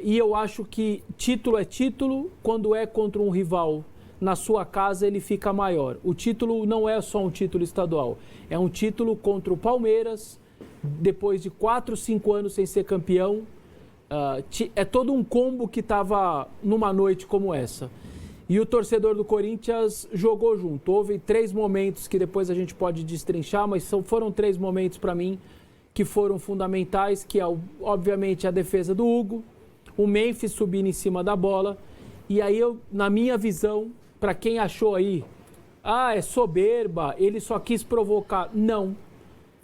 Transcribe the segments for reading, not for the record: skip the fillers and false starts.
E eu acho que título é título, quando é contra um rival na sua casa, ele fica maior. O título não é só um título estadual, é um título contra o Palmeiras, depois de 4, 5 anos sem ser campeão. É todo um combo que estava numa noite como essa. E o torcedor do Corinthians jogou junto. Houve 3 momentos que depois a gente pode destrinchar, mas foram 3 momentos para mim que foram fundamentais, que é, obviamente, a defesa do Hugo, o Memphis subindo em cima da bola. E aí, na minha visão, para quem achou aí, é soberba, ele só quis provocar. Não.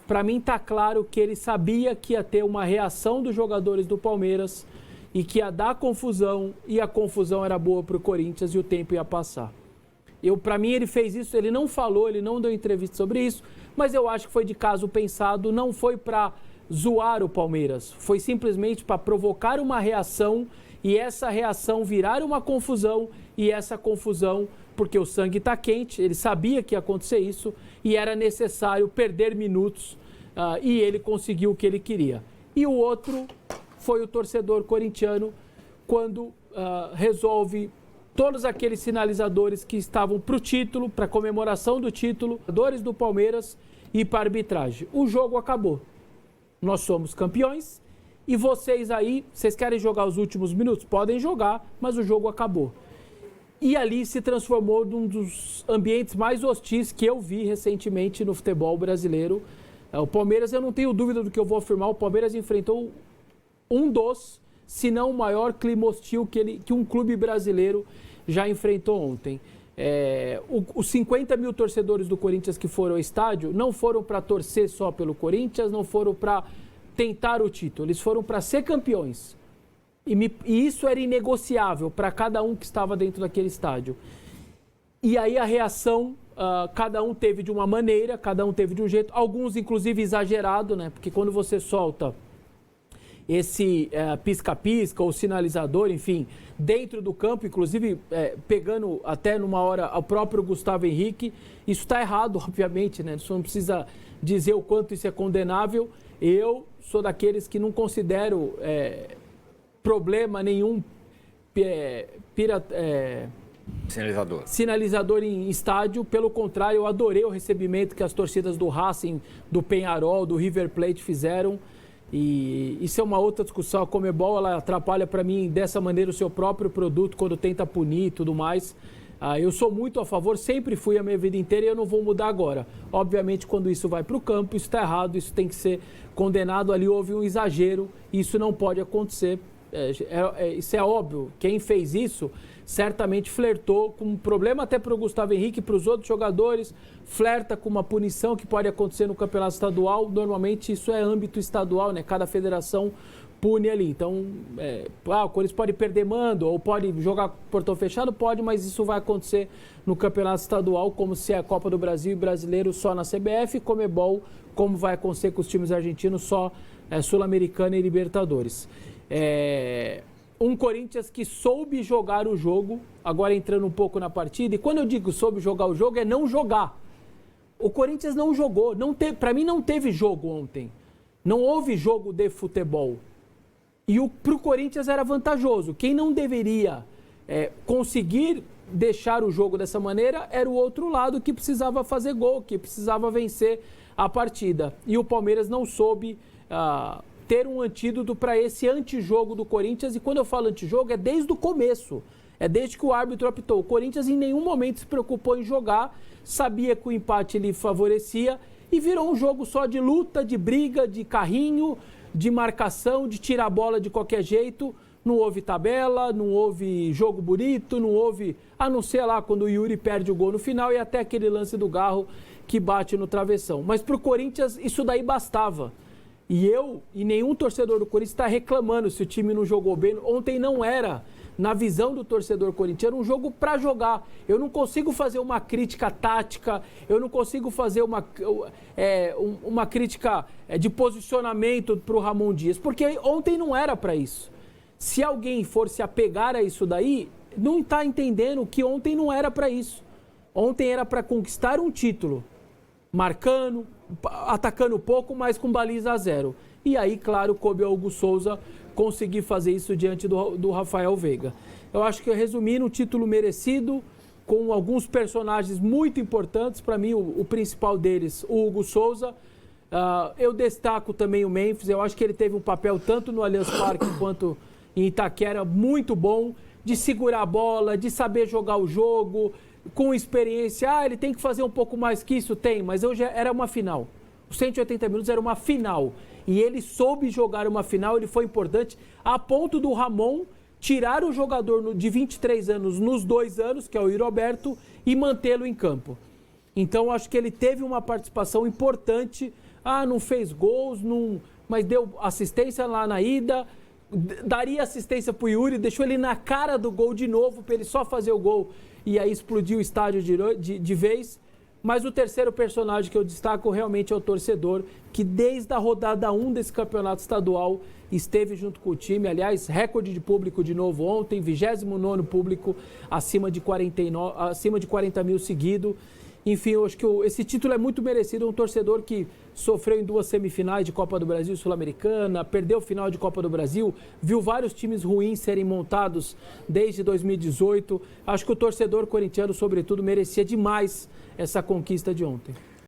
Para mim está claro que ele sabia que ia ter uma reação dos jogadores do Palmeiras e que ia dar confusão, e a confusão era boa para o Corinthians e o tempo ia passar. Para mim ele fez isso, ele não falou, ele não deu entrevista sobre isso, mas eu acho que foi de caso pensado, não foi para zoar o Palmeiras, foi simplesmente para provocar uma reação e essa reação virar uma confusão e essa confusão, porque o sangue está quente, ele sabia que ia acontecer isso e era necessário perder minutos e ele conseguiu o que ele queria. E o outro foi o torcedor corintiano quando resolve todos aqueles sinalizadores que estavam para o título, para a comemoração do título, jogadores do Palmeiras e para a arbitragem. O jogo acabou. Nós somos campeões e vocês aí, vocês querem jogar os últimos minutos? Podem jogar, mas o jogo acabou. E ali se transformou num dos ambientes mais hostis que eu vi recentemente no futebol brasileiro. O Palmeiras, eu não tenho dúvida do que eu vou afirmar, o Palmeiras enfrentou um dos, se não o maior clima hostil que um clube brasileiro já enfrentou ontem. Os 50 mil torcedores do Corinthians que foram ao estádio não foram para torcer só pelo Corinthians, não foram para tentar o título, eles foram para ser campeões. E isso era inegociável para cada um que estava dentro daquele estádio. E aí a reação, cada um teve de uma maneira, cada um teve de um jeito, alguns inclusive exagerado, né? Porque quando você solta esse pisca-pisca ou sinalizador, enfim, dentro do campo, inclusive pegando até numa hora o próprio Gustavo Henrique, isso está errado, obviamente, né? Isso não precisa dizer o quanto isso é condenável. Eu sou daqueles que não considero problema nenhum sinalizador em estádio. Pelo contrário, eu adorei o recebimento que as torcidas do Racing, do Peñarol, do River Plate fizeram. E isso é uma outra discussão. A Conmebol, ela atrapalha para mim dessa maneira o seu próprio produto quando tenta punir e tudo mais. Eu sou muito a favor, sempre fui a minha vida inteira e eu não vou mudar agora. Obviamente, quando isso vai para o campo, isso está errado, isso tem que ser condenado. Ali houve um exagero, isso não pode acontecer. Isso é óbvio. Quem fez isso certamente flertou com um problema até para o Gustavo Henrique e para os outros jogadores, flerta com uma punição que pode acontecer no campeonato estadual. Normalmente isso é âmbito estadual, né? Cada federação pune ali. Então, o Corinthians pode perder mando ou pode jogar portão fechado? Pode, mas isso vai acontecer no campeonato estadual, como se é a Copa do Brasil e brasileiro só na CBF, Conmebol, como vai acontecer com os times argentinos só Sul-Americana e Libertadores. Um Corinthians que soube jogar o jogo, agora entrando um pouco na partida, e quando eu digo soube jogar o jogo, é não jogar. O Corinthians não jogou, para mim não teve jogo ontem, não houve jogo de futebol. E para o Corinthians era vantajoso. Quem não deveria conseguir deixar o jogo dessa maneira era o outro lado que precisava fazer gol, que precisava vencer a partida. E o Palmeiras não soube ter um antídoto para esse antijogo do Corinthians. E quando eu falo antijogo, é desde o começo. É desde que o árbitro apitou. O Corinthians em nenhum momento se preocupou em jogar, sabia que o empate lhe favorecia e virou um jogo só de luta, de briga, de carrinho, de marcação, de tirar a bola de qualquer jeito. Não houve tabela, não houve jogo bonito, não houve, a não ser lá quando o Yuri perde o gol no final e até aquele lance do Garro que bate no travessão. Mas para o Corinthians isso daí bastava. E nenhum torcedor do Corinthians está reclamando se o time não jogou bem. Ontem não era, na visão do torcedor corintiano, um jogo para jogar. Eu não consigo fazer uma crítica tática, eu não consigo fazer uma crítica de posicionamento para o Ramon Dias, porque ontem não era para isso. Se alguém for se apegar a isso daí, não está entendendo que ontem não era para isso. Ontem era para conquistar um título, marcando, atacando pouco, mas com baliza a zero. E aí, claro, coube ao Hugo Souza conseguir fazer isso diante do Rafael Veiga. Eu acho que, resumindo, um título merecido, com alguns personagens muito importantes. Para mim, o principal deles, o Hugo Souza. Eu destaco também o Memphis. Eu acho que ele teve um papel tanto no Allianz Parque quanto em Itaquera muito bom, de segurar a bola, de saber jogar o jogo, com experiência. Ele tem que fazer um pouco mais que isso, tem, mas hoje era uma final. Os 180 minutos era uma final. E ele soube jogar uma final, ele foi importante, a ponto do Ramon tirar o jogador de 23 anos nos 2 anos, que é o Iroberto, e mantê-lo em campo. Então, acho que ele teve uma participação importante. Não fez gols, mas deu assistência lá na ida, daria assistência para o Yuri, deixou ele na cara do gol de novo, para ele só fazer o gol, e aí explodiu o estádio de vez. Mas o terceiro personagem que eu destaco realmente é o torcedor, que desde a rodada 1 desse campeonato estadual esteve junto com o time. Aliás, recorde de público de novo ontem, 29º público, acima de 40 mil seguido. Enfim, eu acho que esse título é muito merecido. Um torcedor que sofreu em 2 semifinais de Copa do Brasil e Sul-Americana, perdeu o final de Copa do Brasil, viu vários times ruins serem montados desde 2018. Acho que o torcedor corintiano, sobretudo, merecia demais essa conquista de ontem.